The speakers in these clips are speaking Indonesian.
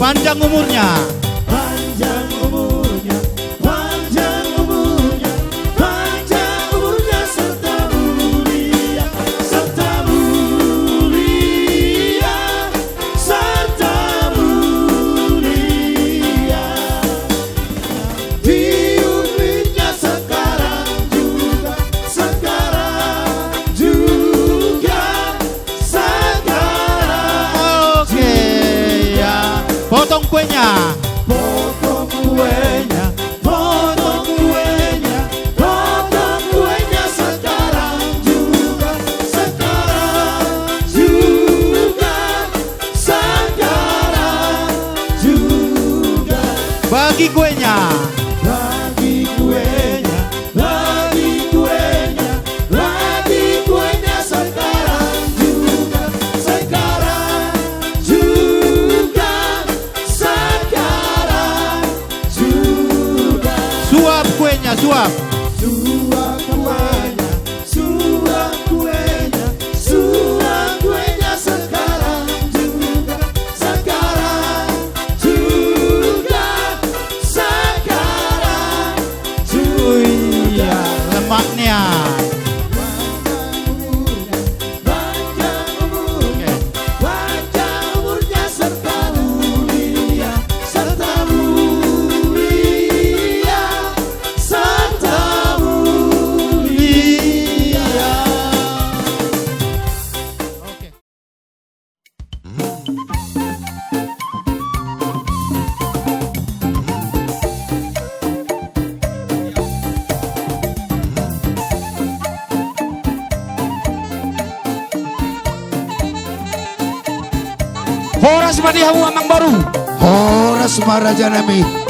panjang umurnya. Panjang umurnya, panjang umurnya, panjang umurnya serta mulia, serta mulia, serta mulia. Diumitnya sekarang juga, sekarang juga, sekarang. Oke ya, potong kuenya. Potong kuenya, potong kuenya, potong kuenya sekarang juga, sekarang juga, sekarang juga. Bagi kuenya. Bagi kuenya, bagi kuenya, bagi kuenya sekarang juga, sekarang juga, sekarang juga. Suap kuenya, suap. Suap kuenya, suap kuenya, suap kuenya sekarang juga, sekarang juga, sekarang juga. Lemaknya. Panjang umurnya, panjang umurnya serta mulia, serta mulia, serta mulia. Oke. Horas Madihamu Amang Baru. Horas Marajanami.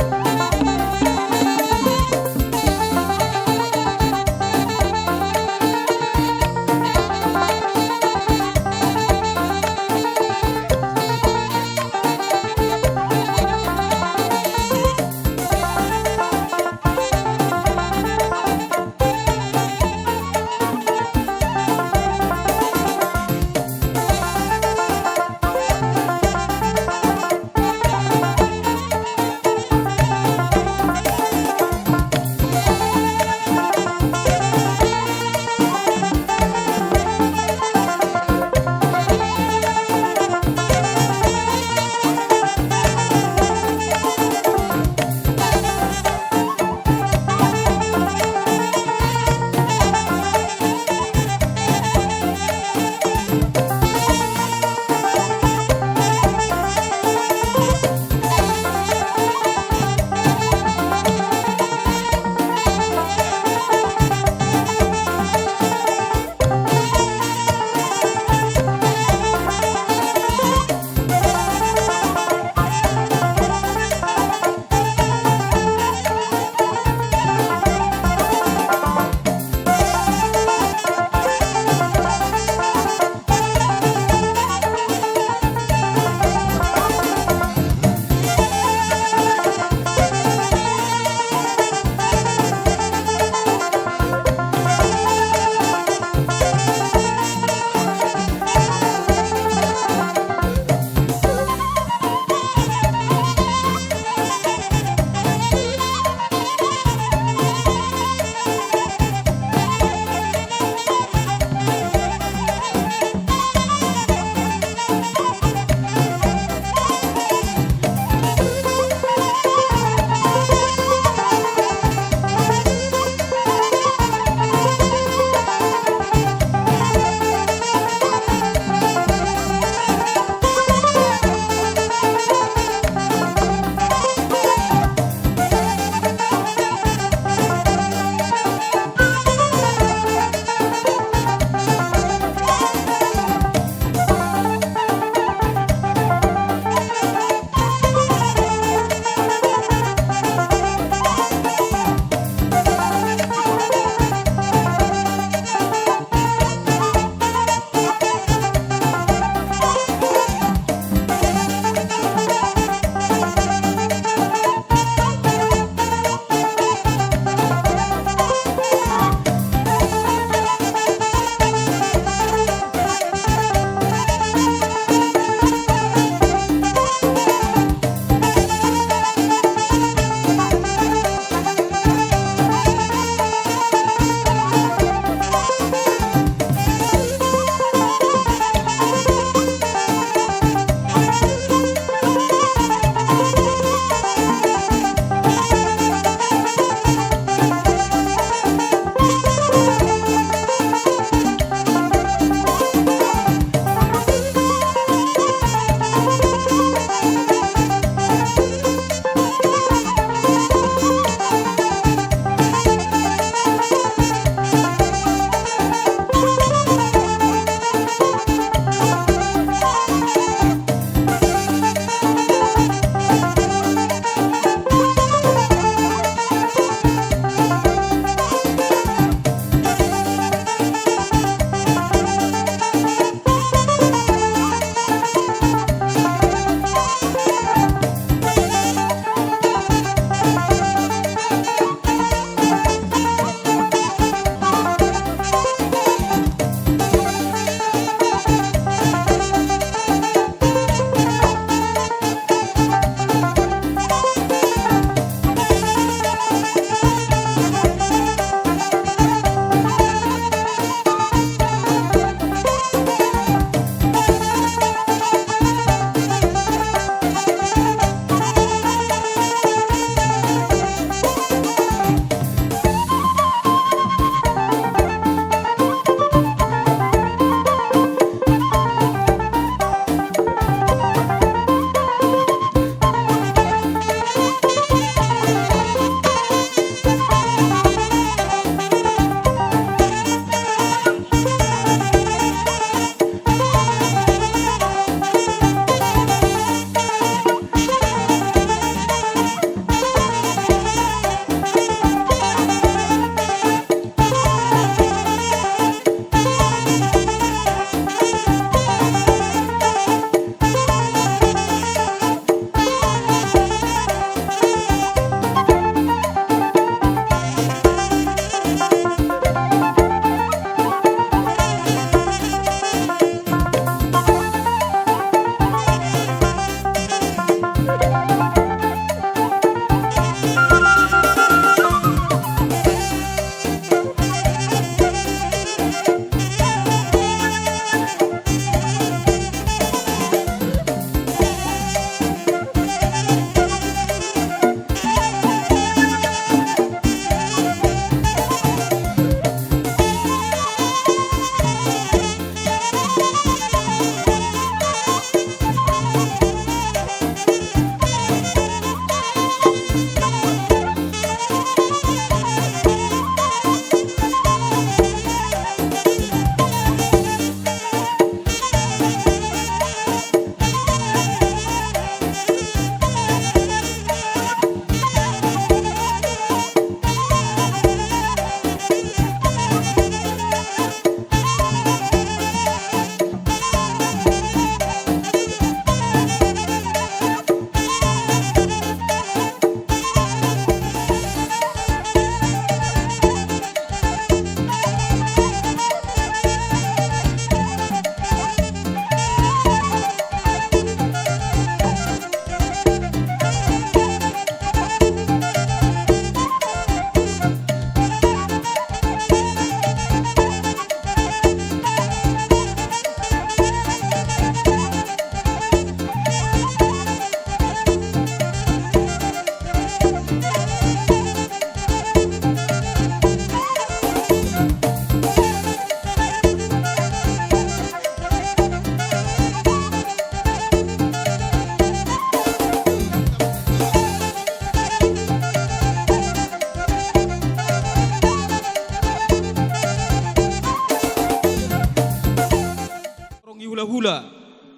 hula.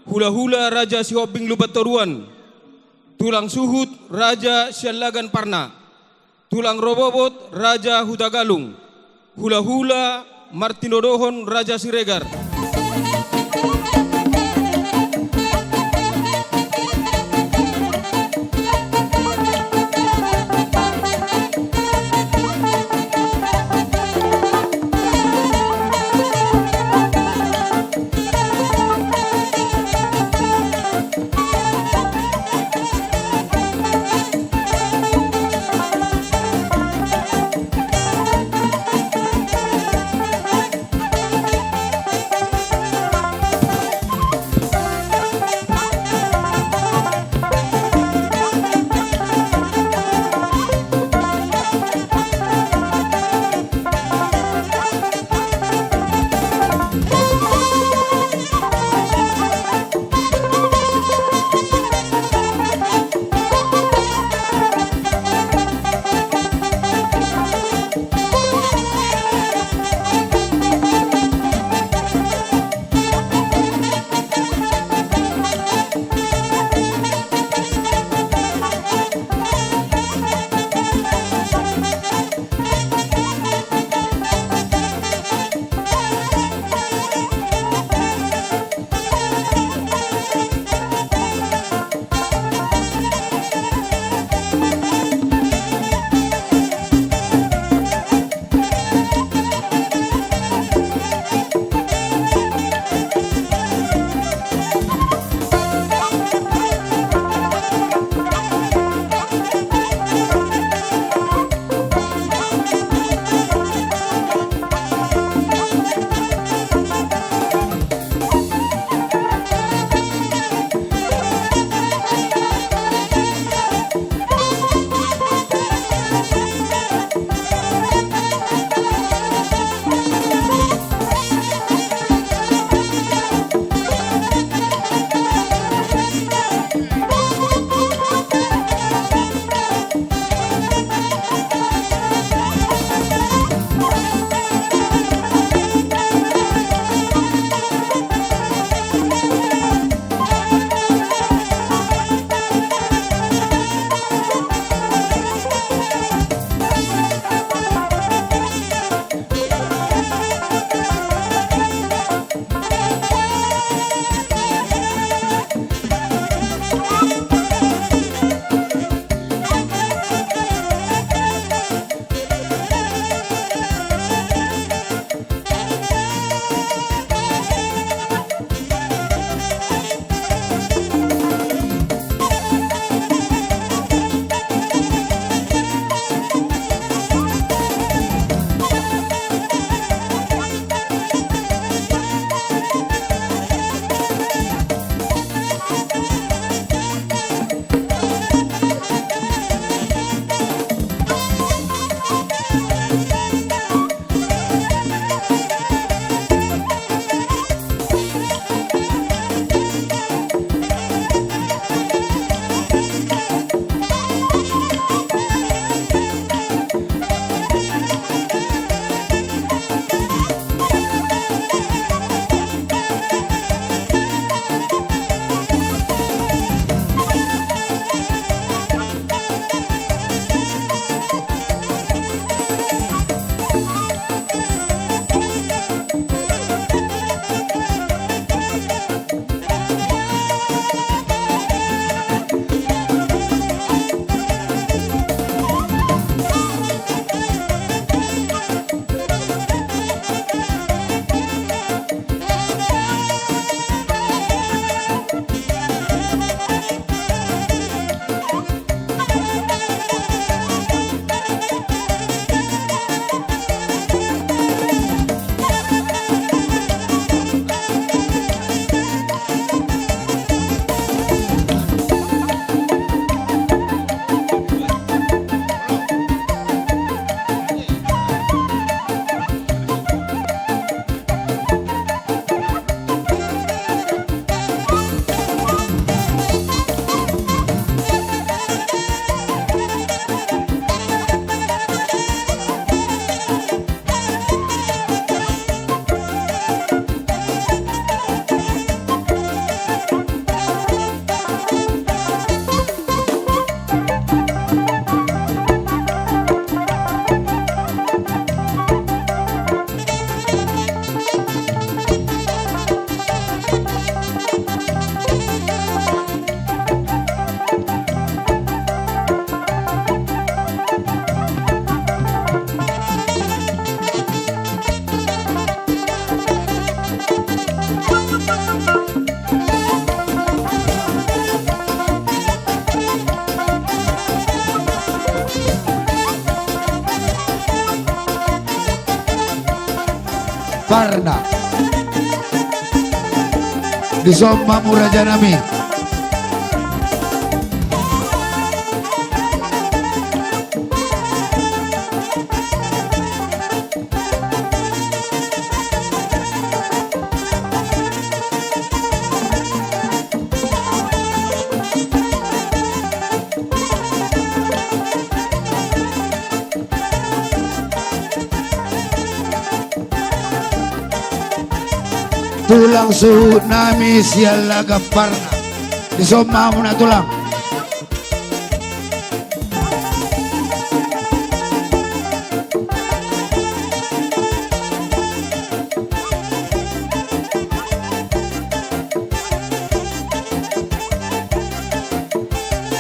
Hula hula Raja Sihobing Lubatoruan. Tulang suhut Raja Sialagan Parna. Tulang robobot Raja Hutagalung. Hula hula Martinodohon Raja Siregar. Parna. Disomamu Raja Nami. Tulang suhu nami sialaga parna. Disomamu na tulang.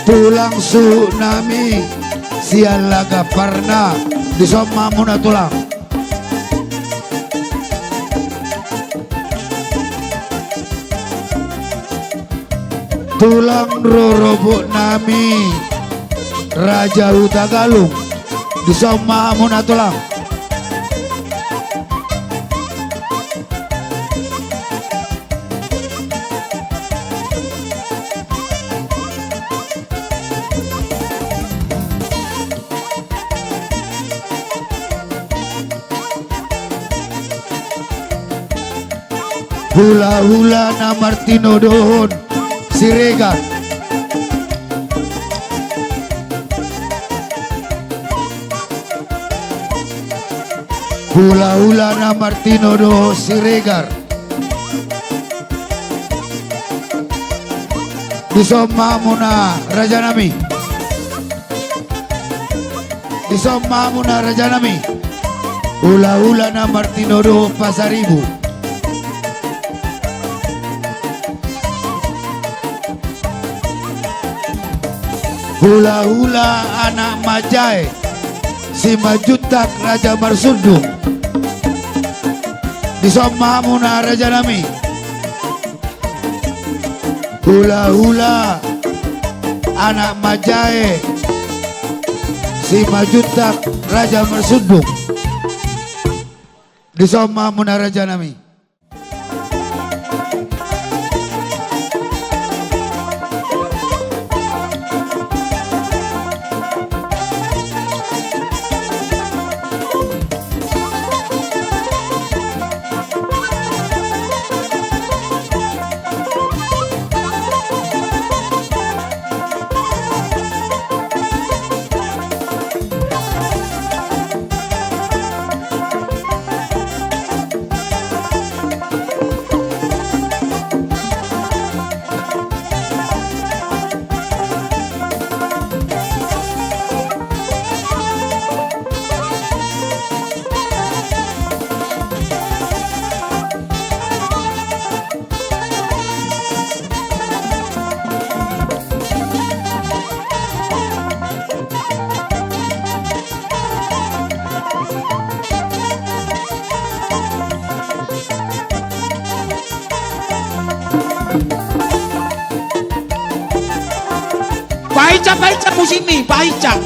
Tulang suhu nami sialaga parna. Disomamu na tulang. Tulang rorobo nami Raja Hutagalung. Disomamu na tulang. Hula-hula na Martino Dohon Siregar. Hula-hula na Martino Dohon Siregar. Disomamu na Raja Nami. Disomamu na Raja Nami. Hula-hula na Martino Dohon Pasaribu. Hula-hula anak Majai si Majutak Raja Marsundung. Disomamu na Raja Nami. Hula-hula anak Majai si Majutak Raja Marsundung. Disomamu na Raja Nami. Pahicak musimi, pahicak.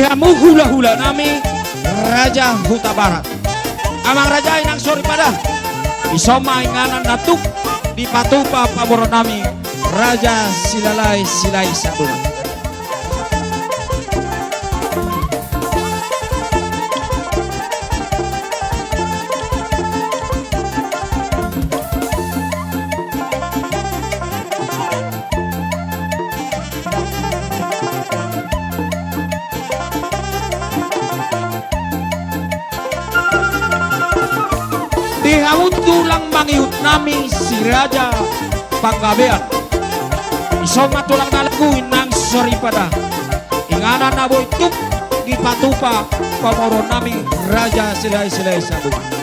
Dihamu hula-hula nami Raja Huta Barat. Amang raja inang sori pada isoma inganan natuk di patupa paboro nami Raja Silalai Silai Sabuna. Dihamu tulang mangiut nami si Raja Panggabean. Isoma tulang nalagu inang sori pada inganan na boy tuk di patupa pamoro nami Raja Silai Silai Sabuna.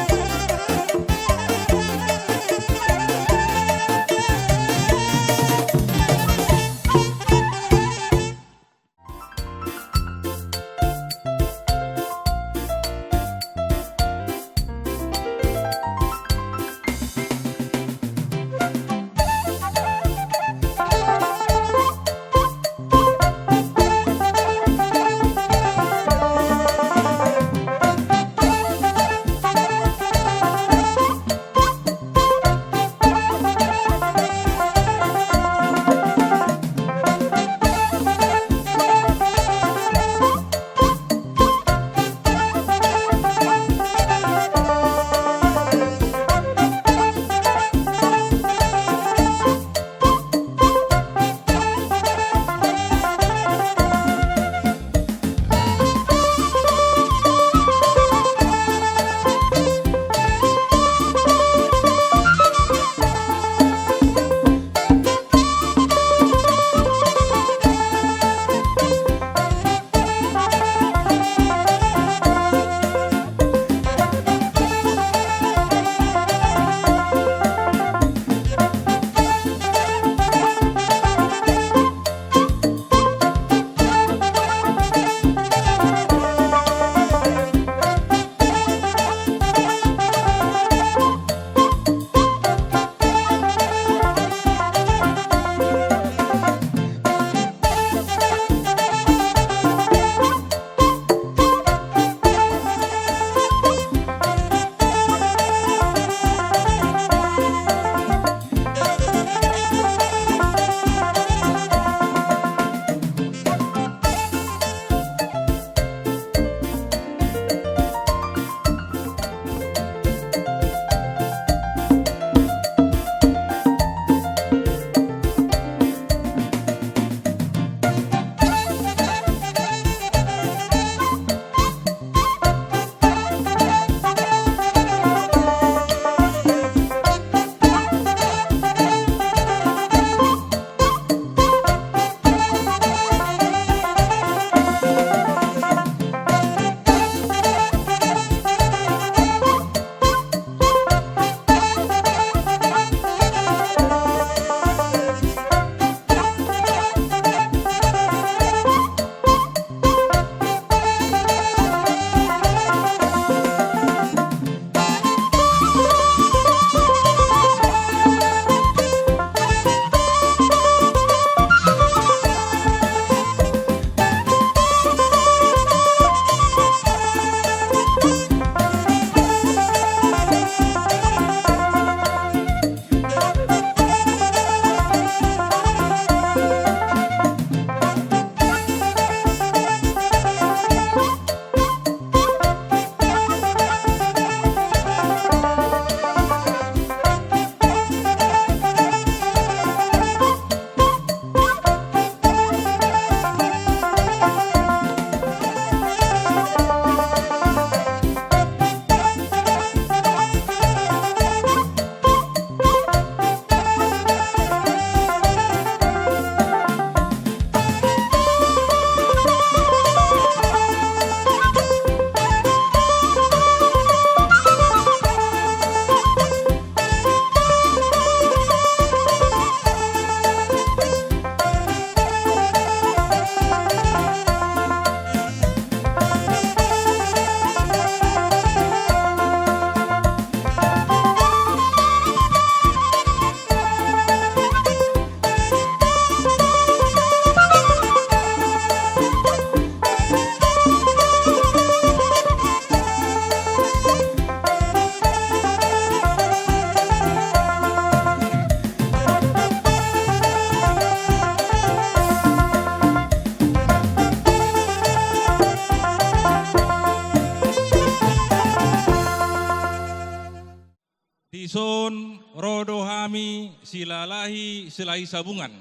rodohami silalahi silai sabungan.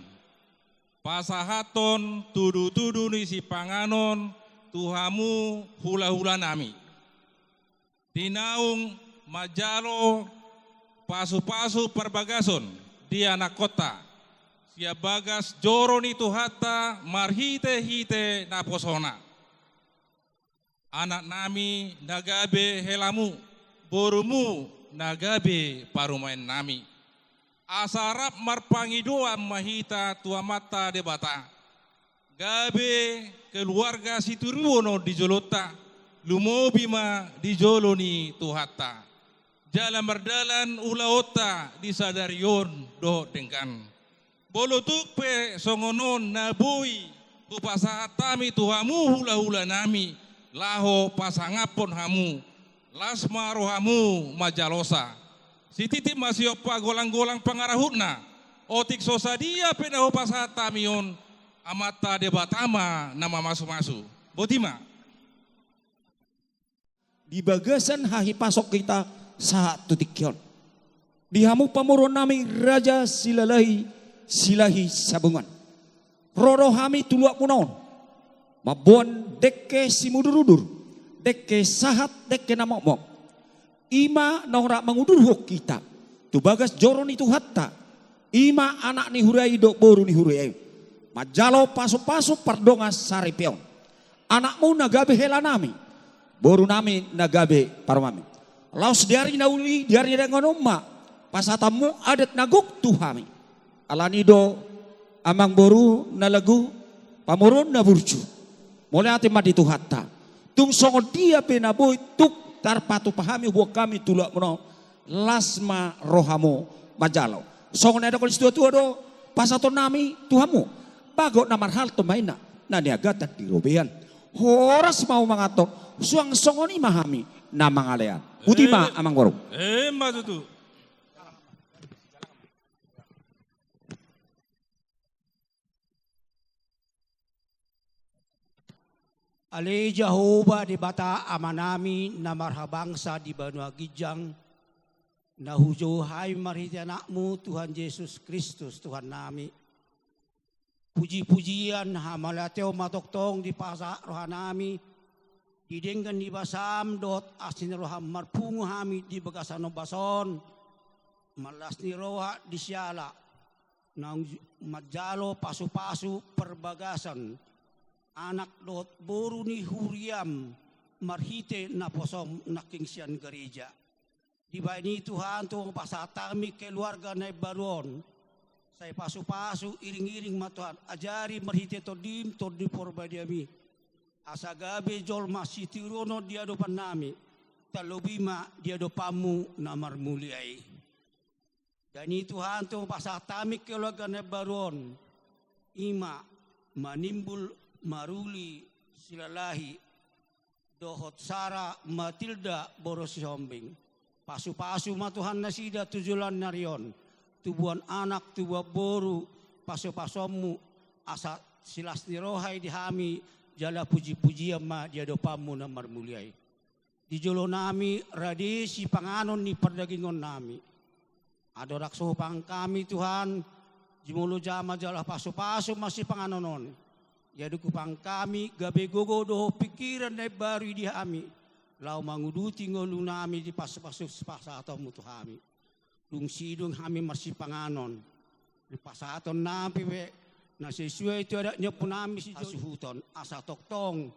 Pasahaton tudu-tudu ni si panganon tuhamu hula-hula nami. Tinaung majalo pasu-pasu perbagason di anak kota. Sia bagas joro ni tuhata marhite-hite na posona. Anak nami nagabe helamu, borumu nagabe parumain nami. Asarap marpangidoa mahita tua mata debata. Gabe keluarga situruono di jolota, lumobima di joloni tuhata. Jalan berdalan ulaota di sadarion do dengkan. Bolotuk pe songonon nabui kupasahatami tuhamu hula-hula nami. Laho pasangapon hamu, lasma rohamu majalosa. Si titip masih opa golang-golang pangarahutna. Otik sosadia penaho pasatamion amata debatama nama masu-masu. Botima. Di bagasan hahi pasok kita saat tutikyon. Di hamu pamuron nami Raja Silalahi Silahi Sabungan. Roro hami tuluak punaon. Mabuan dekke simudurudur, dekke sahat, dekke namok-mok. Ima nora mengudurhok kita. Tu bagas joron itu hatta. Ima anak ni hurai dok boru ni hurai. Majalo pasu-pasu pardongas sari pion. Anakmu nagabe hela nami. Boru nami nagabe parmami. Laus diari nauli diari dengan umma. Pasatamu adat naguk tuhami. Alanido amang boru nalagu pamurun na burju. Mulai hati mati tu hatta. Tung songon dia penaboy tuk tarpatu pahami buat kami tulak meno lasma rohamu majalo. Songon ada kalau situ do pasaton nami tuhamu. Bagot namar hal to maina na niagatan di robean. Horas mau mangaton suang songoni mahami na mangalean. Utima amang borong. Mbak tutu. Ali Jehovah di bata amanami na marhabangsa di Banua Gijang na hujuhay marhiti anakmu Tuhan Yesus Kristus Tuhan nami. Puji-pujian hamalateo matoktong di pasa rohanami didenggan di basam dot asin roham marpungu hami di bagasano bason malas ni roha di siala nang majalo pasu-pasu perbagasan anak dot boru ni huriam marhite na posom naking sian gereja. Di baini Tuhan tuang pasatami keluarga na baron. Saya pasu-pasu iring-iring matuhan ajari marhite to di porbadiami. Asagabe jol masih tirono dia dopan nami. Talobima dia dopamu na marmuliai. Dan Tuhan tuang pasatami keluarga na baron. Ima manimbul Maruli Silalahi Dohot Sara Matilda Borosi Hombing pasu-pasu matuhan nasida tujulan narion tubuhan anak tubuh boru pasu-pasomu asa silas nirohai dihami jala puji-puji ma dia dopamu na marmuliai di jolo nami radisi panganon ni perdagingon nami adorak sopang kami Tuhan jimulu jama jala pasu-pasu masih panganonon. Jadi kupang kami gabe gogo doho pikiran na baru di kami. Lau manguduti ngolu nami di pas-pasuk pasaton mutu kami. Dung sidung kami masih panganon. Di pasaton nami we na sesuai itu ada nyepu nami si asuhuton asa toktong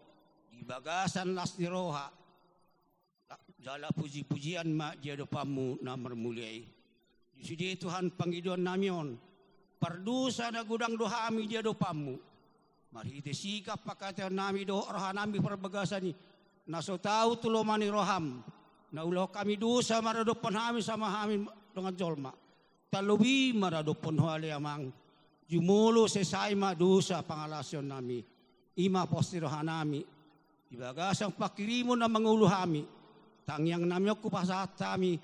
di bagasan las ni roha. Jala puji-pujian ma dia dopamu na mermuliai. Di sini Tuhan panggiduan namion. Perdusa na gudang doha kami dia dopamu. Mari ite sikap pakatan nami do rohanami perbagasan ni. Naso tahu tulomani roham. Na ulo kami dosa maradopon kami sama kami dengan jolma. Talubi maradopon hali amang. Jumulo sesai ma dosa pangalasyon nami. Ima posti rohanami. Ibagasang pakirimo na mangulu kami. Tangyang nami aku pasat kami.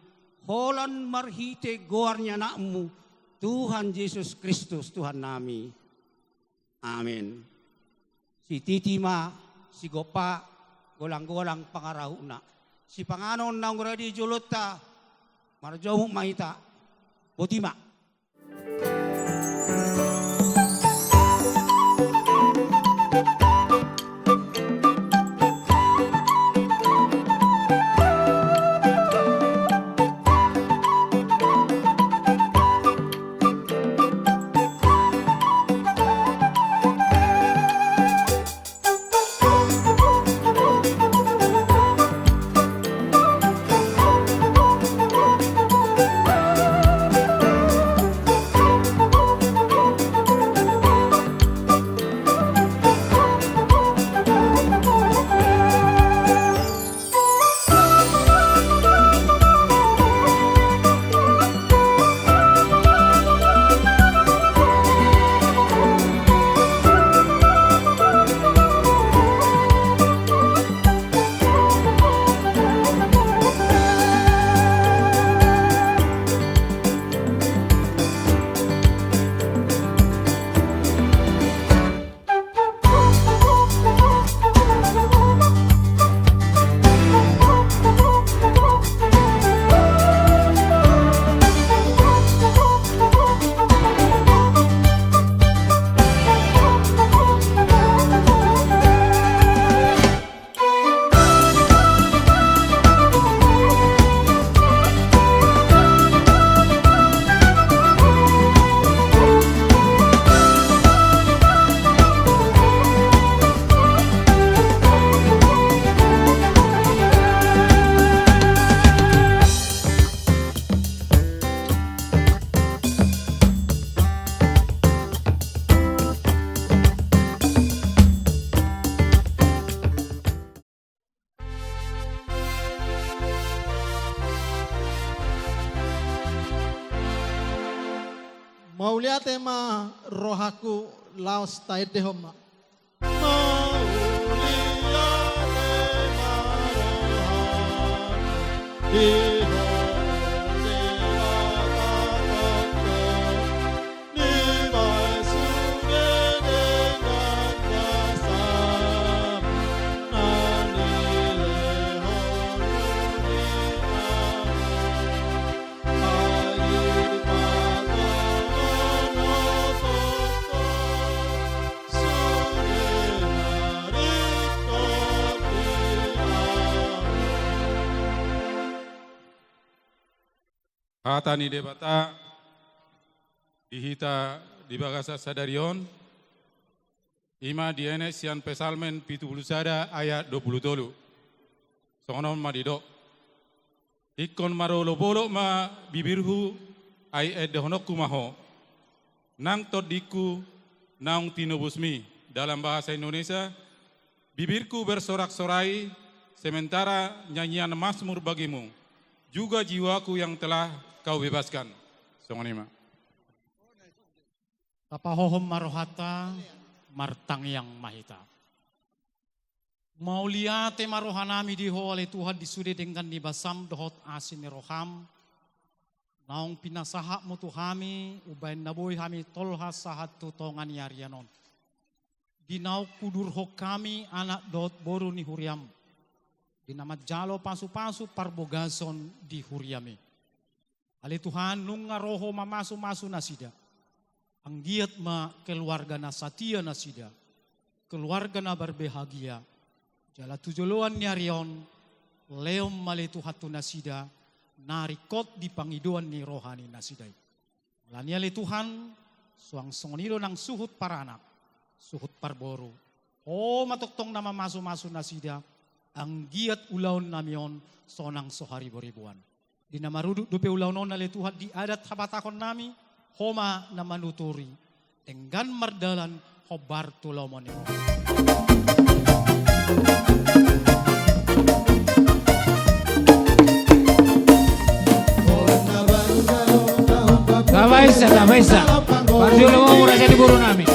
Holan marhite goarnya nakmu. Tuhan Yesus Kristus Tuhan nami. Amin. Si titima, si gopa, golang-golang pangarahuna. Si panganon na nguradi julota, marjomuk mahita, Botima. Maulia tema rohaku laos taide homa. Hatani debata dihita di bagasa sadarion ima diene sian pesalmen pitu sada ayat 20 sonon madido ikon marolo bolo ma bibirhu ay edhonokku maho nang todiku naung tinubusmi dalam bahasa Indonesia bibirku bersorak-sorai sementara nyanyian Mazmur bagimu juga jiwaku yang telah kau bebaskan. Songonima. Kapahohom marohata, martang yang mahita. Mauliate marohanami diho oleh Tuhan disude dengan nibasam dohot asin roham. Naung pinasaha mutu hami, ubain naboy hami tolha sahat tutongan yarianon. Dinau kudur hok kami anak dot boru ni huriam. Dinama jalo pasu-pasu parbogason di huriame. Ali Tuhan nung roho mamasu-masu nasida. Ang giat ma keluarga na satia nasida. Keluarga na berbahagia. Jala tujuluan nyarion. Leom mali Tuhatu nasida. Narikot di pangiduan ni rohani nasidai. Lani ali Tuhan. Suang songonilo ng suhut para anak. Suhut parboru. O matoktong na mamasu-masu nasida. Ang giat ulaon namion sonang sohari boribuan. Di namaruduk dupe ulaonon nali Tuhan di adat habatakon nami, homa na manuturi, enggan mardalan hobar tulomon imo. Kabaisa. Parjulo mo mura sa liburo namin.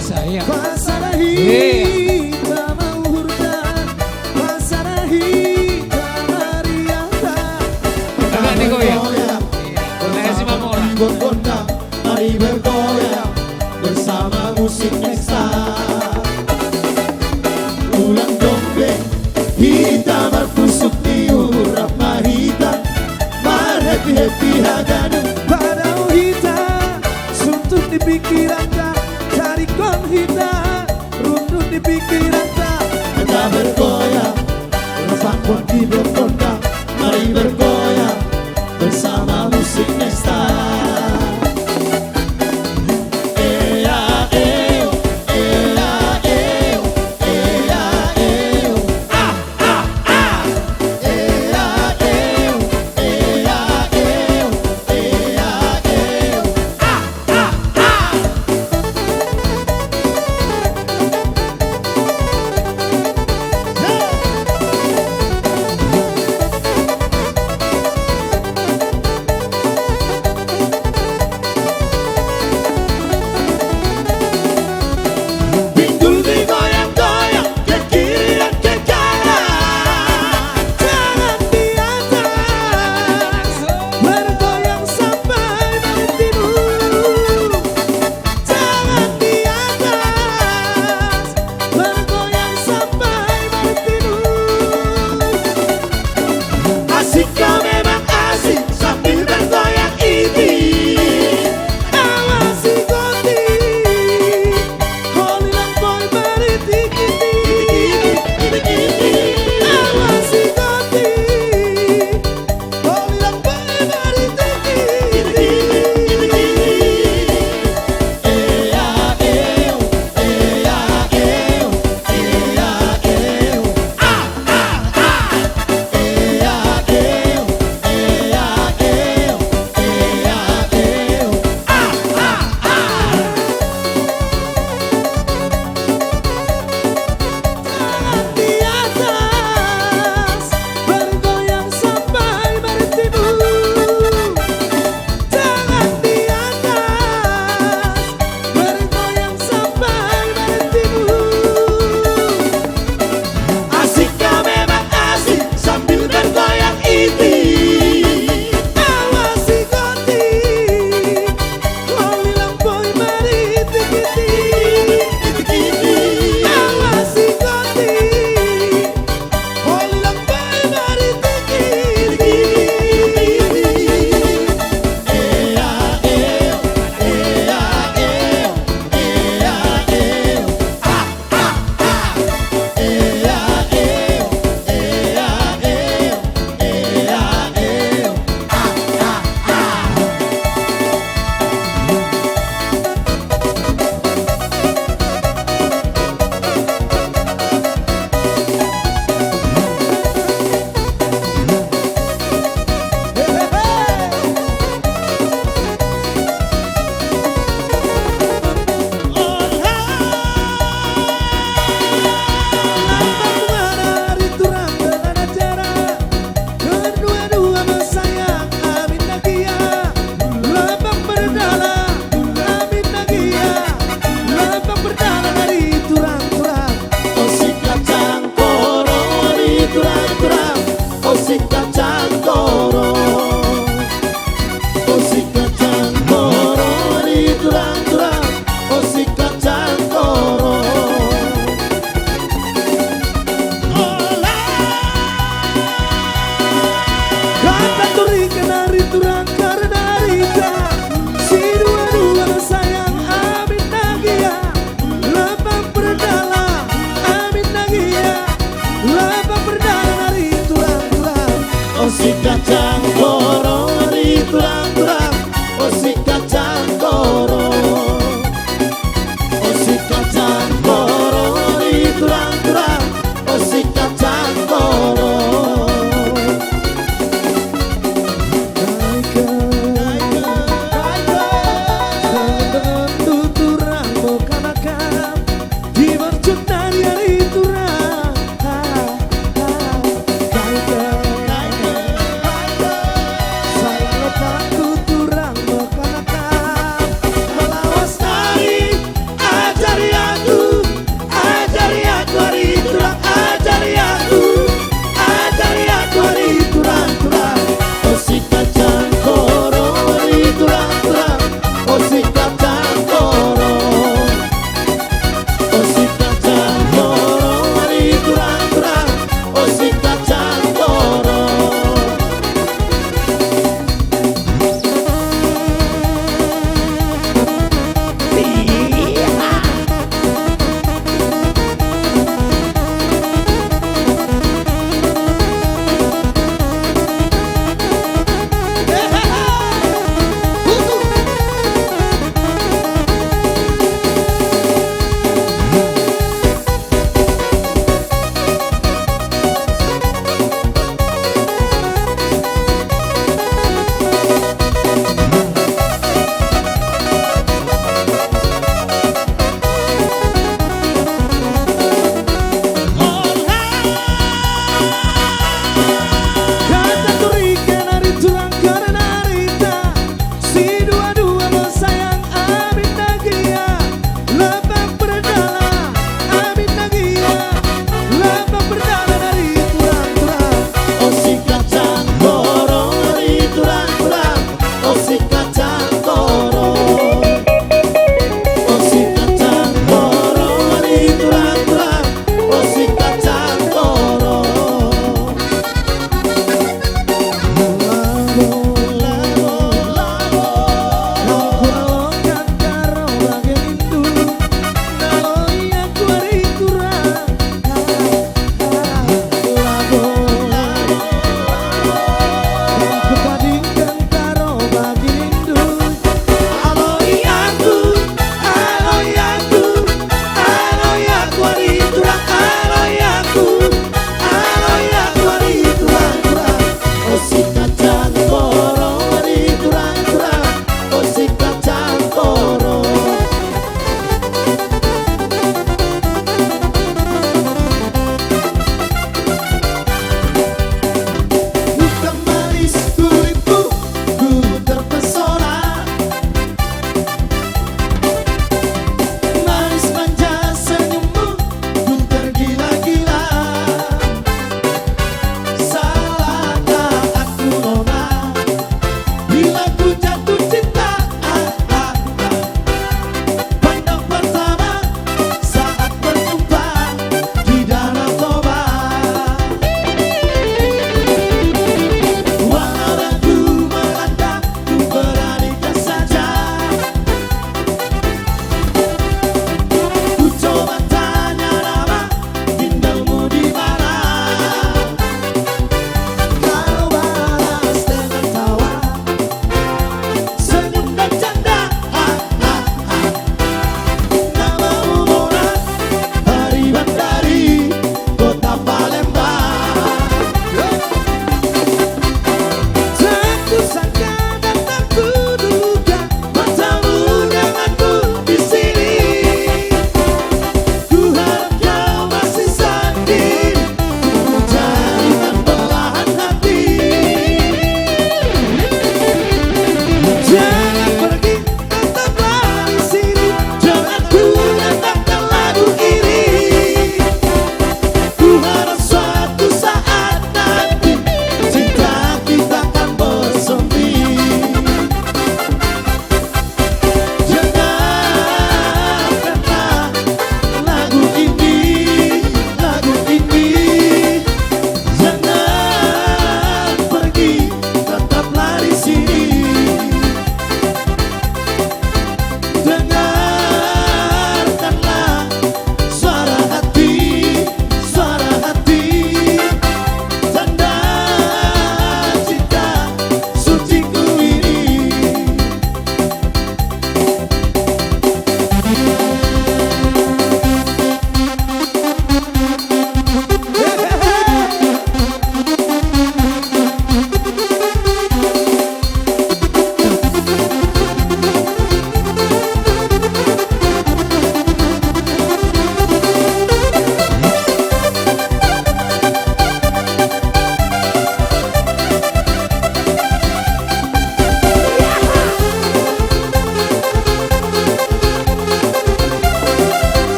saya. Pasarahi Kamahurda Pasarahi Kamariata Agak nih goyang. Saya si Mamora. Bergoyang, mari bergoyang bersama musik Nesta. Ulang dombeng, kita berpusuk di urap mahita. Mar happy haganu pada hita. Suntuk di pikiran tak, cari kon hita. Runduk di pikiran tak, kita bergoyang. Bersama di bergoyang, mari bergoyang bersama musik Nesta.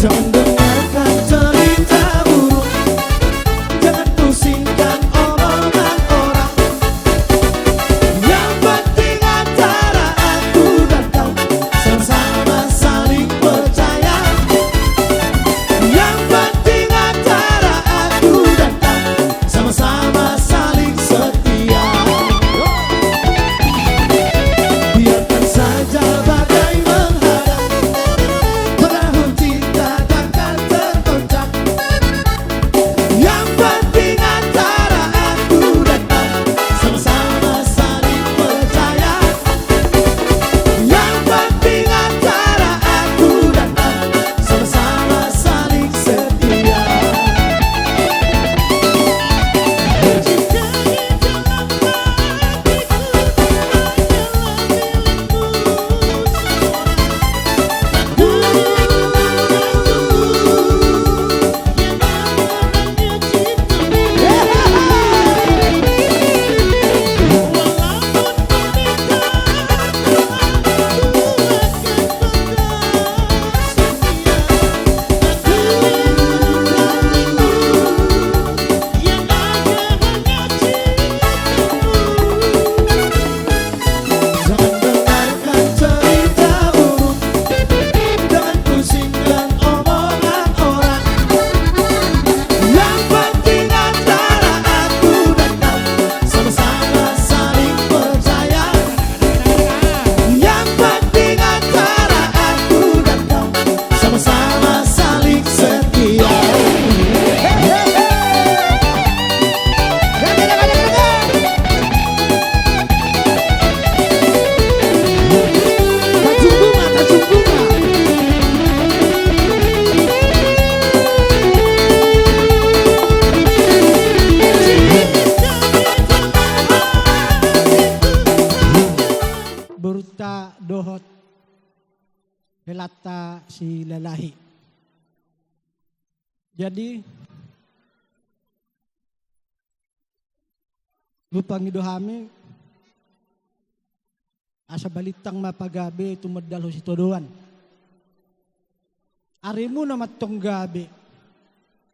Jangan dengarkan cerita buruk, jangan pusingkan omongan orang. Yang penting antara aku dan kau sama-sama saling percaya. Yang penting antara aku dan kau sama-sama saling setia. Biarkan saja badai menghadang, perahu cinta takkan tergoncang. Yang penting antara aku dan kau sama-sama saling percaya. Yang penting antara aku dan kau sama-sama saling setia. Jangan dengarkan cerita buruk, jangan pusingkan omongan orang. Yang penting antara aku dan kau sama-sama saling percaya. Yang penting antara aku dan kau sama-sama saling setia. Tajung bunga, tajung bunga. Berta dohot helata si lelahi. Jadi lupang idohami asa balitang mapagabe tumedal si todoan. Arimu na matong gabi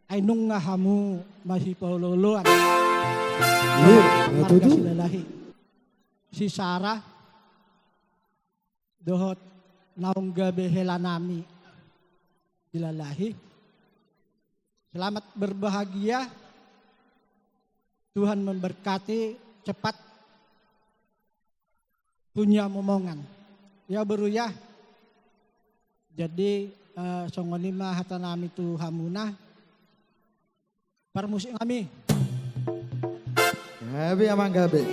ay nung ngahamu masih paululuan. Marga si lelahi. Si Sarah dohot naong gabi helanami dilalahi. Selamat berbahagia. Tuhan memberkati, cepat punya momongan. Ya beruya. Jadi songonima hatanami tu hamuna. Permusik kami. Gabi amang gabi.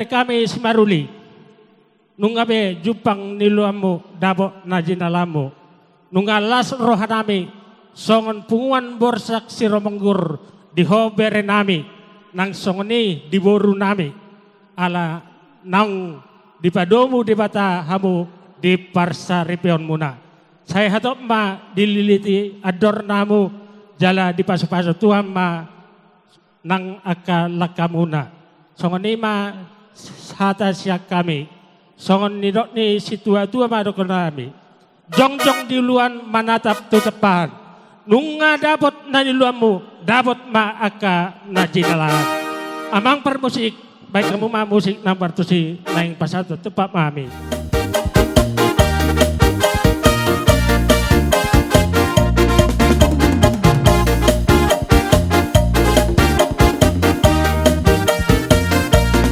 kami simaruli. Nungabe jupang niluamu dabo najinalamu. Nungalas rohanami songon punguan borsak siromenggur dihobere nami. Nang songoni diboru nami. Ala nang dipadomu di bata hamu di parsa ripeon muna. Saya hatop ma dililiti ador namu jala di pasu-pasu Tuhan ma nang akalakamuna. Songoni ma hata siak kami. Songon nidok ni situa-tua madok nami. Jong-jong di luan manatap tutepan. Nunga dapat na niluamu, dapat ma aka na jinalan. Amang permusik, baik kamu ma musik nomor tusi naing pasatu tepat mami.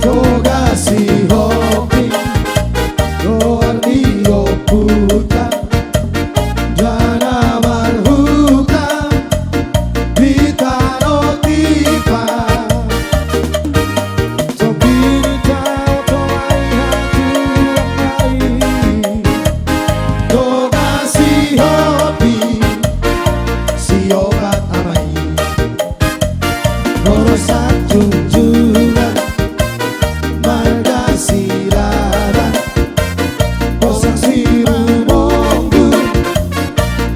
Togasi hopi Gordio puta Jana marhuta Vitano tipa Sobini kau toai hati langai Togasi hopi Si obat amai Norosak junjungan Marga silada Posang siru monggu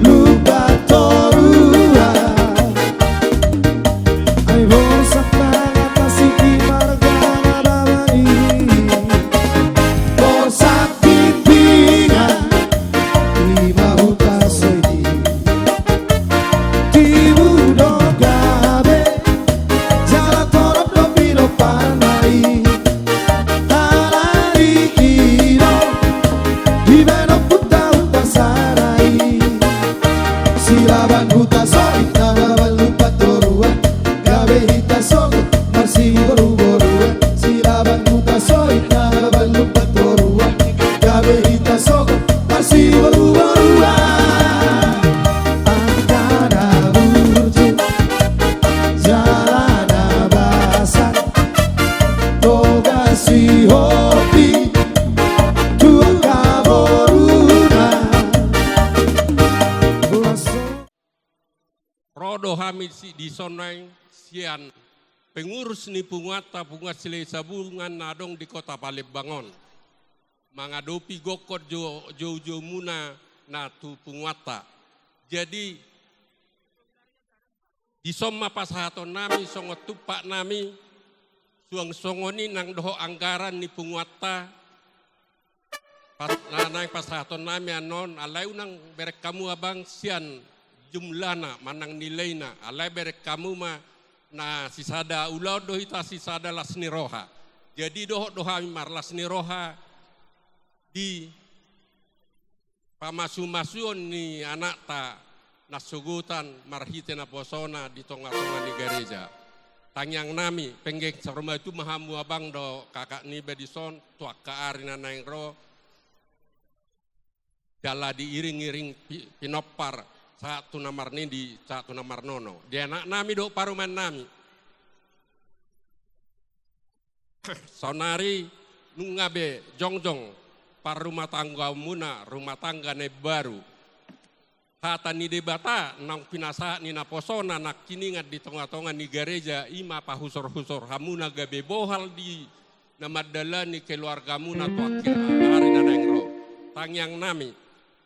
Lupa torua Ay bosak mengatasi di marga nabawai Bosak pimpingan Di mahuta soidi Tibu dogabe Jala torop domino panai Silaban huta soit nababal lupa toruan Gabe hita sogot marsi boru-boruan Silaban huta soit nababal lupa toruan Gabe hita sogot marsi boru-boruan Angkana burju Jalana basah Togasi hopi Tuaka boruna Rodo Hamid di sonai sian pengurus ni punguata pungat sile sabungan nadong di kota Palembang mengadopi gokot jo muna na tu punguata. Jadi di somma pasahaton nami songot tupak nami suang songoni nang doho anggaran ni punguata pas nang pasahaton nami anon alai nang berek kamu abang sian jumlana manang nilaina alai berek kamu ma na sisada ulau doh ita sisada lasni roha jadi doh mar lasni roha di pamasu-masuon ni anak ta nasugutan marhite na posona di tonga-tonga di gereja tangyang nami penggek saruma itu mahamu abang do kakak ni bedison tuak kaarina naing ro dala diiring-iring pinopar satu namar nindi, satu namar nono. Dia anak nami do paruman nami. Sonari nungabe jongjong par rumah tangga muna, rumah tangga ne baru. Hata ni debata nang pinasa ni na posona nak kiningat di tengah-tengah ni gereja ima pa husor-husor hamuna gabe bohal di namadala ni keluarga muna tu akhir hari nanengro. Tangyang nami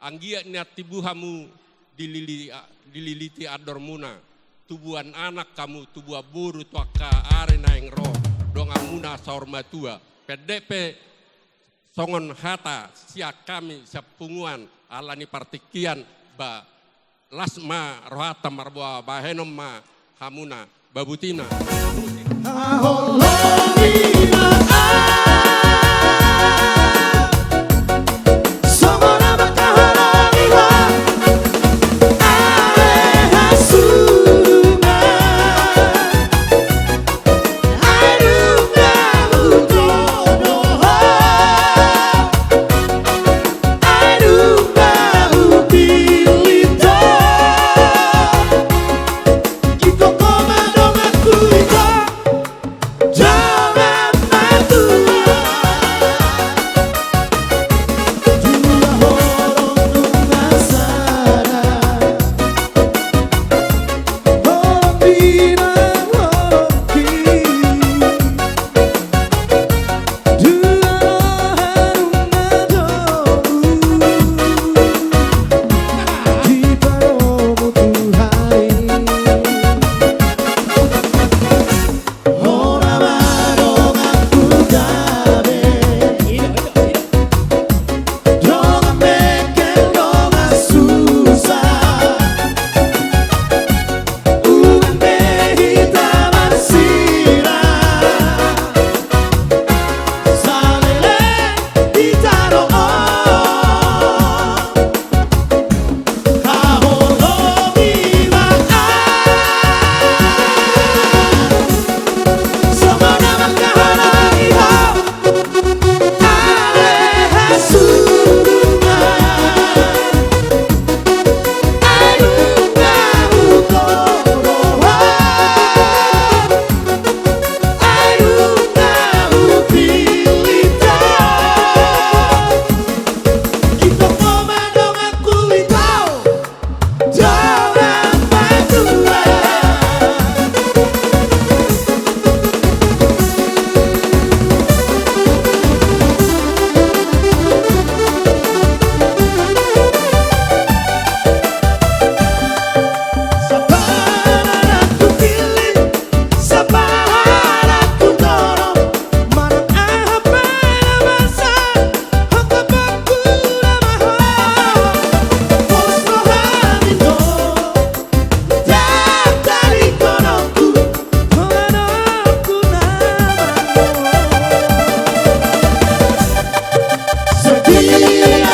anggia ni atibu hamu dililiti ador muna tubuhan anak kamu tubuh buru tuaka arena yang roh donga muna saur matua PDP songon hata siak kami sepunguan alani partikian ba lasma rohata marboa bahenom ma hamuna babutina Jangan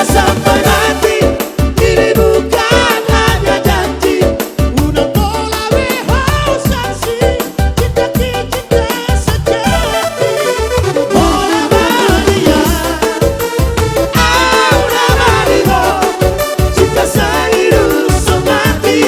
sampai mati. Ini bukan hanya janji, una bola mejor sanksi. Cinta cinta sejati. Una Maria, una Maria, cinta sairu somati.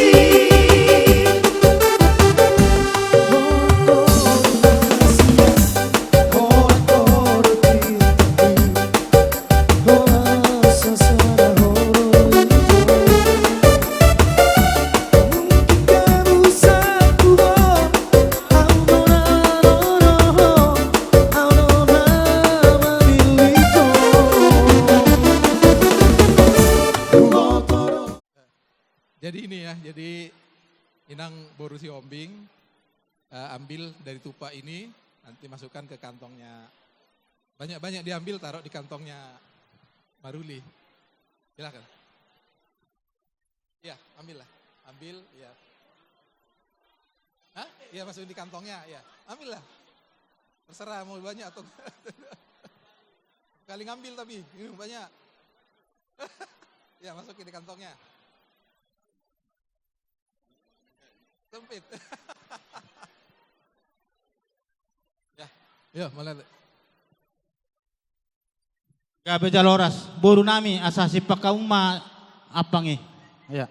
Jadi ini ya, jadi inang boru si ombing, ambil dari tupak ini, nanti masukkan ke kantongnya. Banyak-banyak diambil, taruh di kantongnya Maruli. Silakan. Ya, ambillah. Ambil, ya. Hah? Ya, masukin di kantongnya, ya. Ambillah. Terserah mau banyak atau kali ngambil tapi banyak. Ya, masukin di kantongnya. Sempit. Ya, mulai. Gabe jaloras, boru nami asasi pakauma apangi. Ya.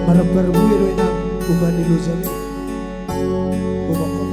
Marap barbuiro inang uban di luzon. Bubakot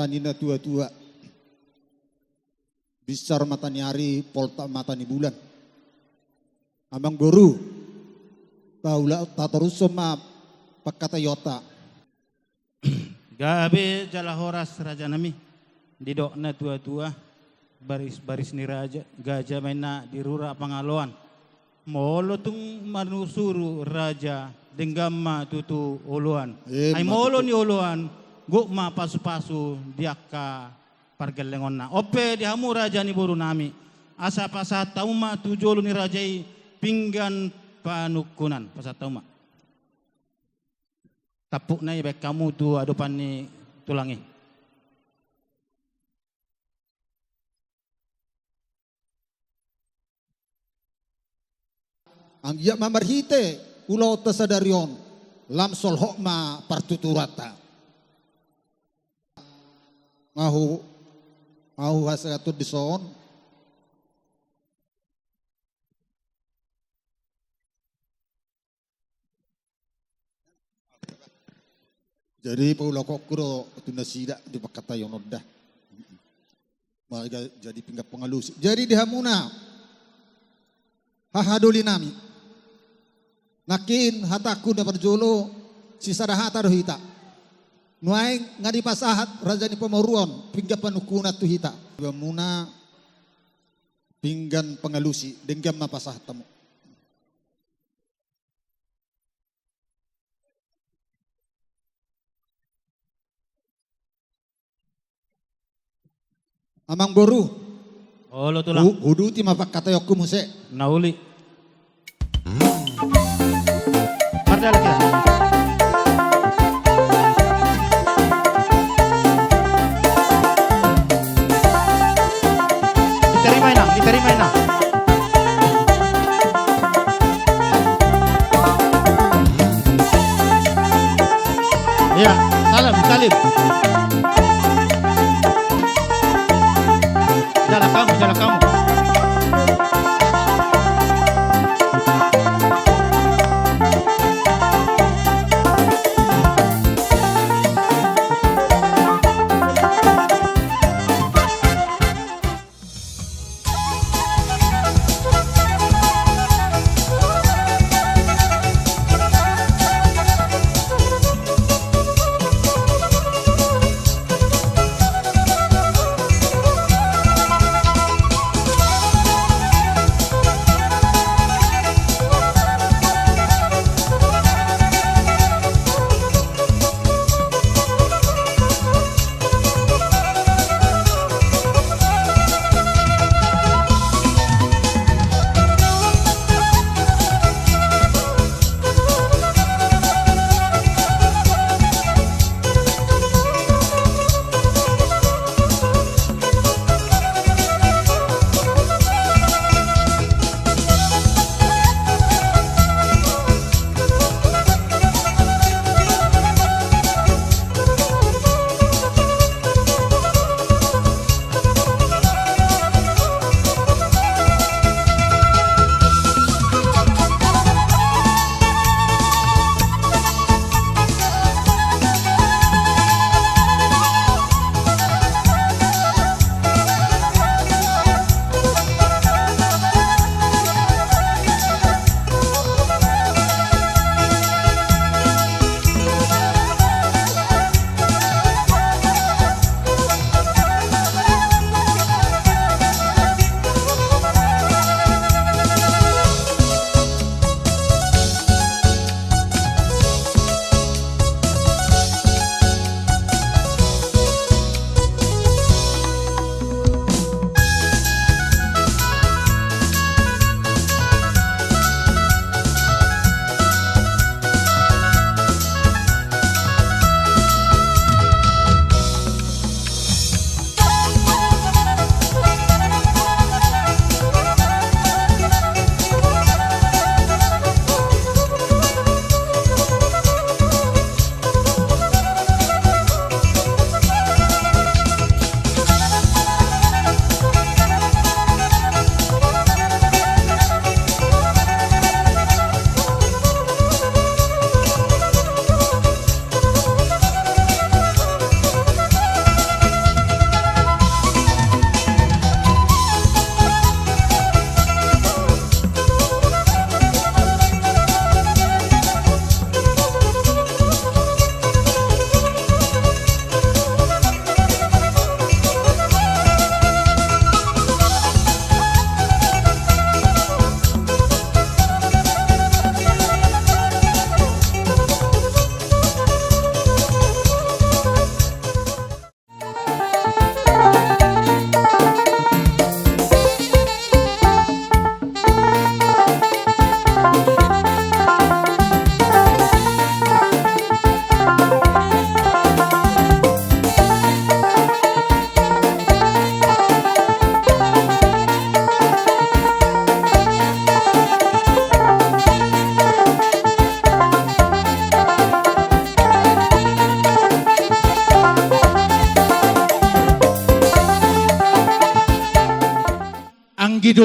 Tanina tua-tua. Bisar matani hari, polta matani bulan. Amang boru. Baula tatarusum ma pakata yota. Gabe jalahoras raja nami. Didok na tua-tua. Baris-baris ni raja. Gajah main na dirura pangaloan. Molo tung manusuru raja. Denggama tutu uluan. Ay molo ni uluan. Guk ma pasu-pasu diaka pargalengon na. Ope dihamu raja ni boru nami. Asa pasat tauma tujolo ni rajai pinggan panukunan pasat tauma. Tapuk na ibek kamu tu adupan ni tulangi. Ang iya mamarhite ulo tasadarion lam solhok ma partuturata. Ngahu hasagatod dison. Jadi paulo kokro itu nasida di pakata yang nodah. Maka jadi pinggap pengalus. Jadi dihamuna hahadoli nami. Nakin hataku dapat jolo sisa hata rohita. Nuai ngadi pasahat raja ni pemaruan pinggap panukuna tu hita. Bamuna pinggan pengalusi denggam na pasahat tamu. Amang boru. Olo tulang. Hudu ti mapak kata yoku muse. Nauli. Parda lagi. Diterima na. Ya, salam. Jalan kamu.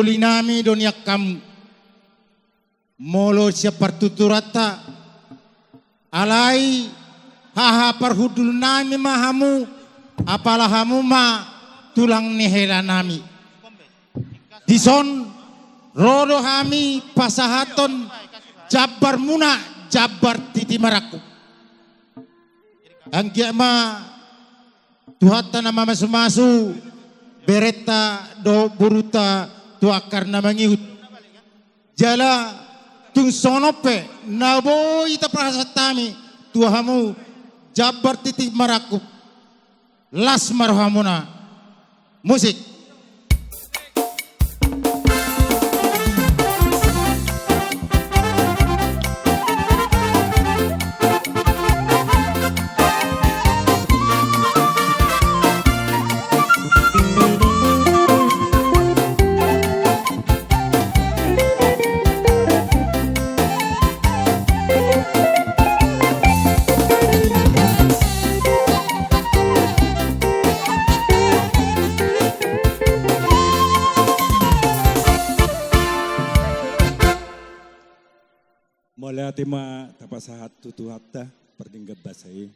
jolinami doniak kamu. Molo siapa tuturata. Alai haha parhudul nami mahamu. Apalah hamu ma tulang nihela nami. Dison rodo hami pasahaton jabar muna jabar titi maraku. Angkia ma tuhata nama masu-masu bereta do buruta tuakar na mangihut. Jala tung sonope nabo ita prasatami tuahamu jabar titi maraku. Las marhamuna musik. Mulai tema tapasahat tutuhatta perdingga basai.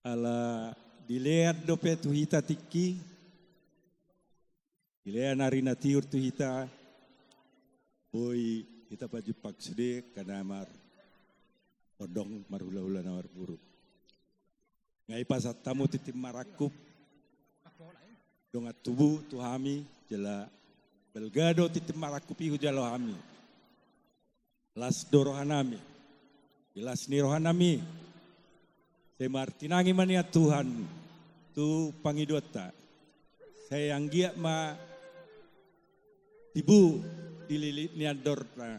Ala dilihat dope tuhita tiki. Dilihat narina tiur tuhita. Boy kita baju paksude karena mar odong marhula-hula nawar buruk. Ngai pasat tamu titim marakup. Dongat tubuh tuhami jela belgado titim marakupi hujalo hami. Las dorohanami, jelas ni rohanami. Semartinangi mania Tuhan, tu pangidota. Saya yang giat ma tibu dililit ni ador na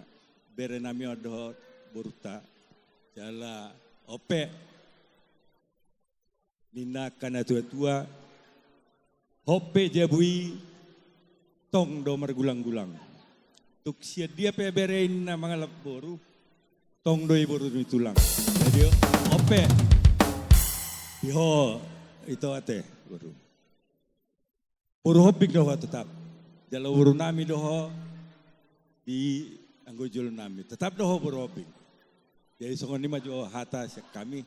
berenami ador buruta. Jala ope nina kana tua-tua. Hope jabui tong do mergulang-gulang. Tuk sia dia peberein na mga laboro, tong doi boru ni tulang. Jadi ope, iho itu ate boru. Boru hobik doho tetap. Jalo boru nami doho di anggojol nami. Tetap doho boru hobik. Jadi songon ni maju hata siak kami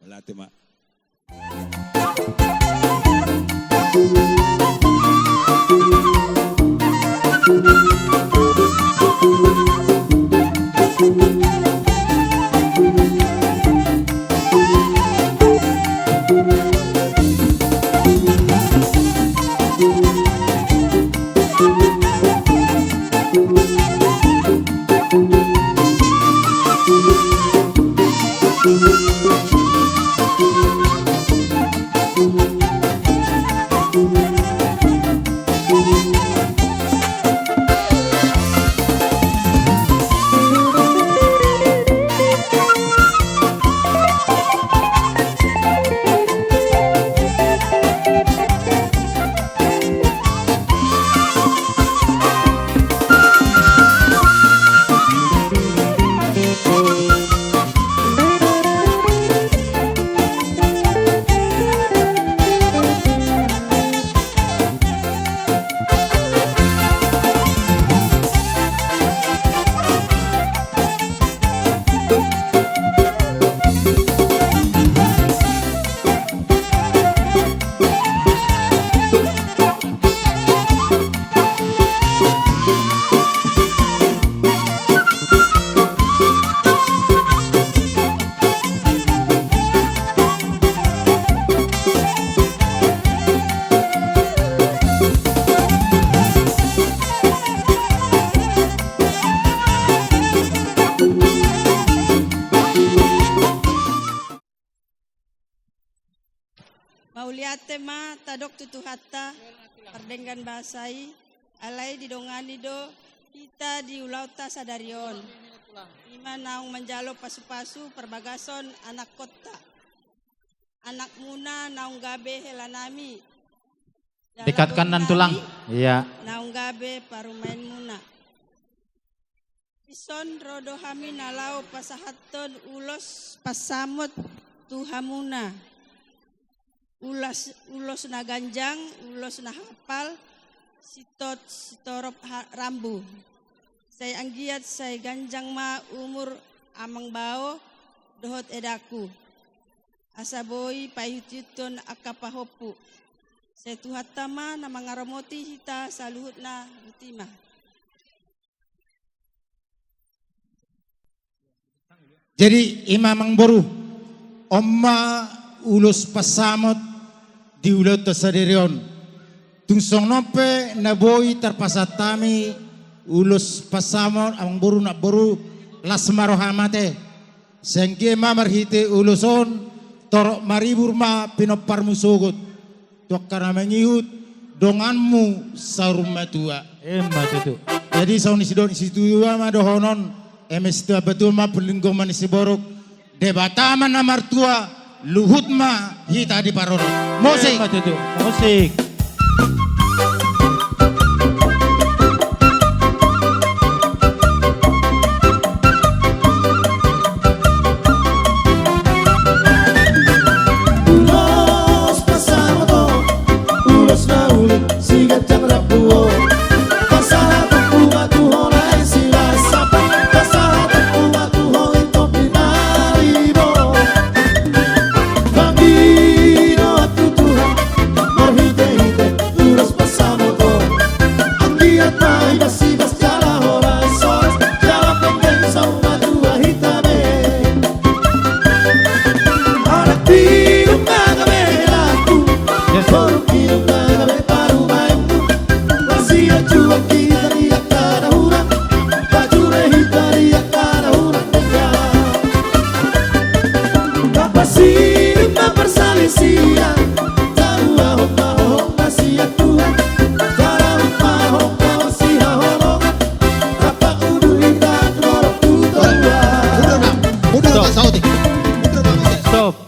melate mak. Mauliate ma tadok tutuhatta perdenggan basai alai didongani do kita di ulauta sadarion ima naung menjalo pasu-pasu perbagason anak kota anak muna naung gabe helanami dekat kanan tulang iya naung gabe parumain muna ison rodo hami nalau pasahaton ulos pasamut tuhamuna ulos na ganjang, ulos na hapal, sitot sitorop rambu. Saya anggiat saya ganjang ma umur amang bao dohot edaku. Asaboi payutyuton akapahopu. Saya tuhatama na mangaramoti hita saluhut na rutima. Jadi imamang boru omma ulus pasamot di ulat tasaderion. Tungsong nope na boy terpasatami ulus pasamot amang boru na boru lasmarohamate. Sengke mamarhite uluson torok maribur ma pinopar musugut tok karena mengihut donganmu sarumma tua. Matutu. Jadi sauni sidon situ ma dohonon emes tua betul ma pelinggo manisi borok debataman namar tua luhut ma hita di paroro. Musik. Matutu. Musik. Stop.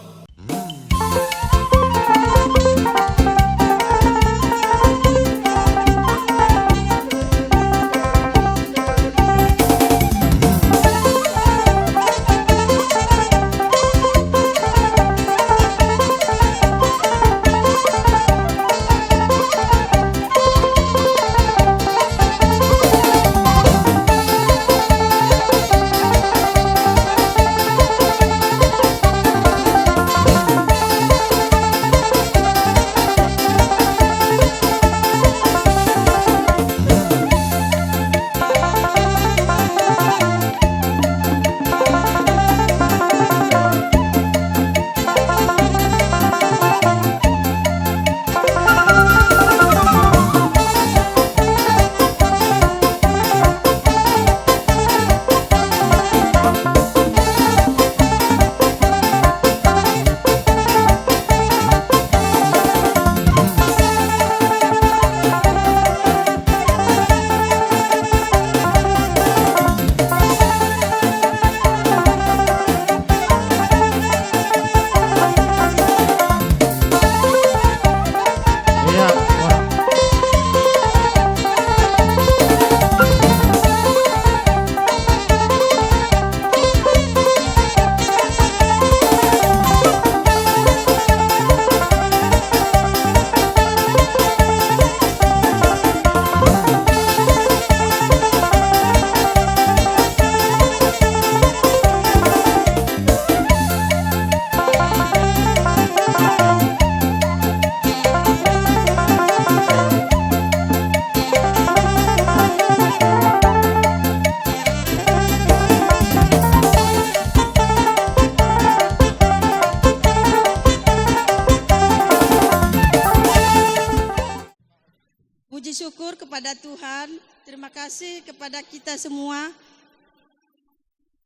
Syukur kepada Tuhan, terima kasih kepada kita semua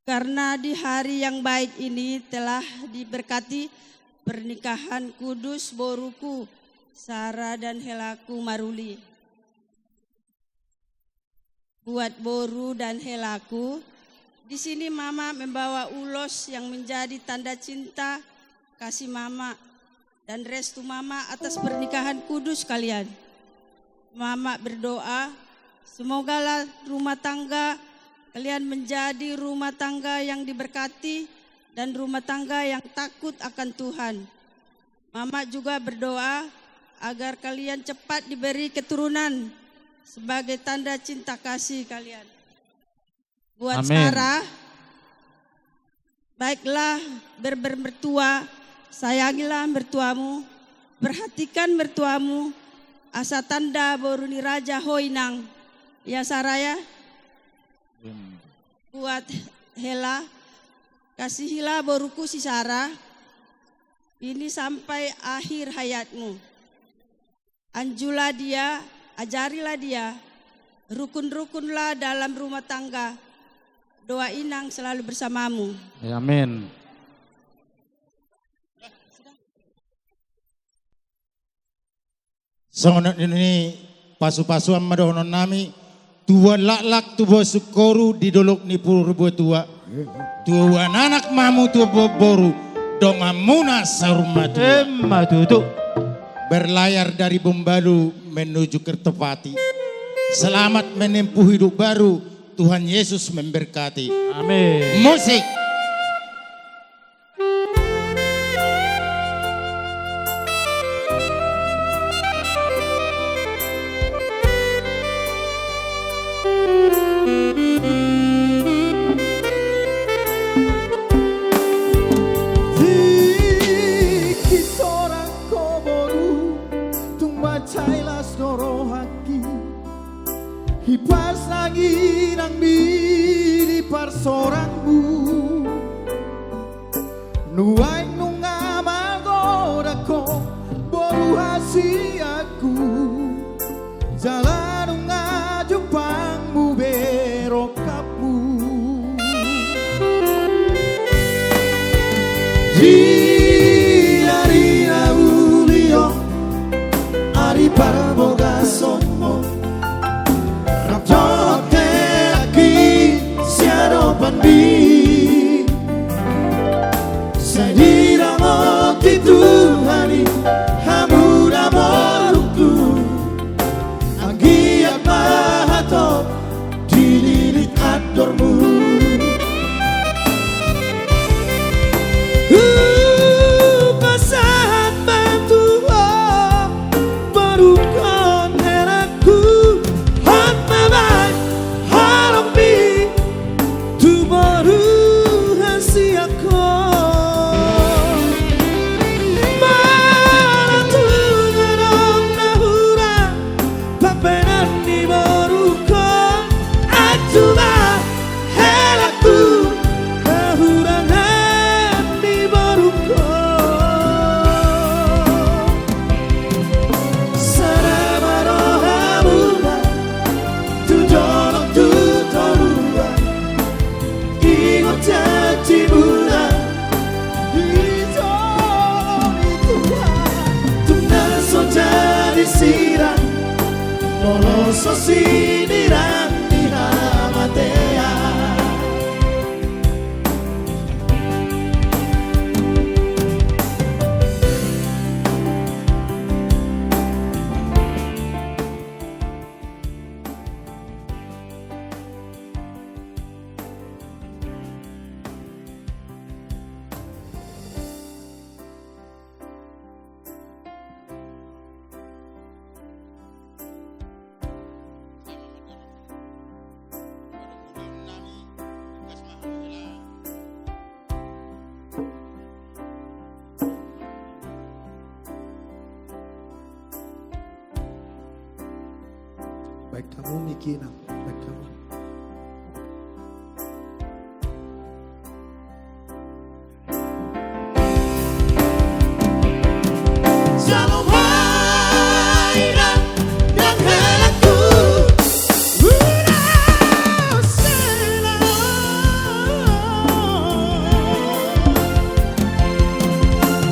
karena di hari yang baik ini telah diberkati pernikahan kudus boruku Sarah dan Helaku Maruli. Buat boru dan Helaku, di sini Mama membawa ulos yang menjadi tanda cinta kasih Mama dan restu Mama atas pernikahan kudus kalian. Mama berdoa, semogalah rumah tangga kalian menjadi rumah tangga yang diberkati dan rumah tangga yang takut akan Tuhan. Mama juga berdoa agar kalian cepat diberi keturunan sebagai tanda cinta kasih kalian. Buat Amin. Sarah, baiklah bermertua, sayangilah mertuamu, perhatikan mertuamu, asa tanda boruni raja hoinang. Ya Sarah ya. Buat Hela, kasihilah boruku si Sarah, ini sampai akhir hayatmu. Anjulah dia, ajarilah dia, rukun-rukunlah dalam rumah tangga. Doa Inang selalu bersamamu. Ya, amin. Songonat ini pasu-pasu amma dohonon nami tua lak-lak tua sukoru di dolok ni puru tua tua anak mamu tua boru dong amuna saruma tua berlayar dari Bombalu menuju Kertopati. Selamat menempuh hidup baru. Tuhan Yesus memberkati. Amin. Musik. Hipas lagi nang di parsorangmu nuai nunga magoda ko boru hasiaku jalan nunga jupangmu berokapmu Ari Raulio Ari Parboga Somo Pandi Sadira moti Tuhani Hamura moruku Agiat mahato Dililit adormu Pasahan bantu Barukan heraku Hot mabai Harap mi tu baru hasil aku mana tu ngerong nahura papenan di baru kau acuma helaku kahurangan di baru kau sarama rohamuna tu jorok tu torua Ingo janji bulan ditolongi Tuhan Tuhan so jadi sirang Moloso sinirang di hamatea Baik kamu Mikina, baik kamu. Shalom Haira dan helaku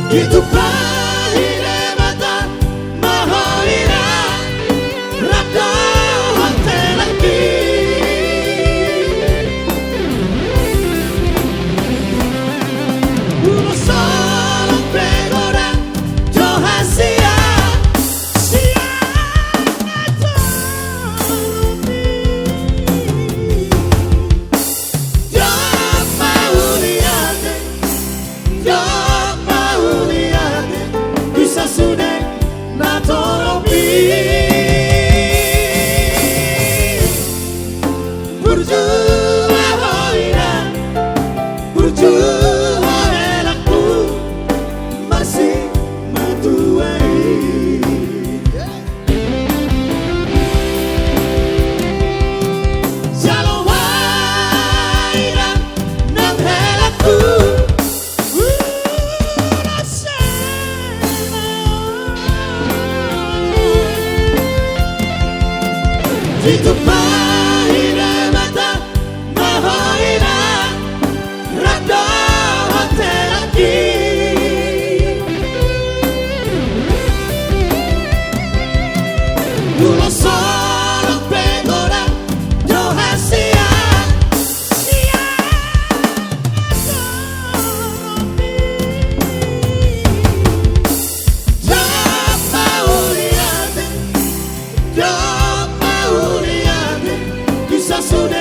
Itu pahire mata mahoira Raka hante lagi sude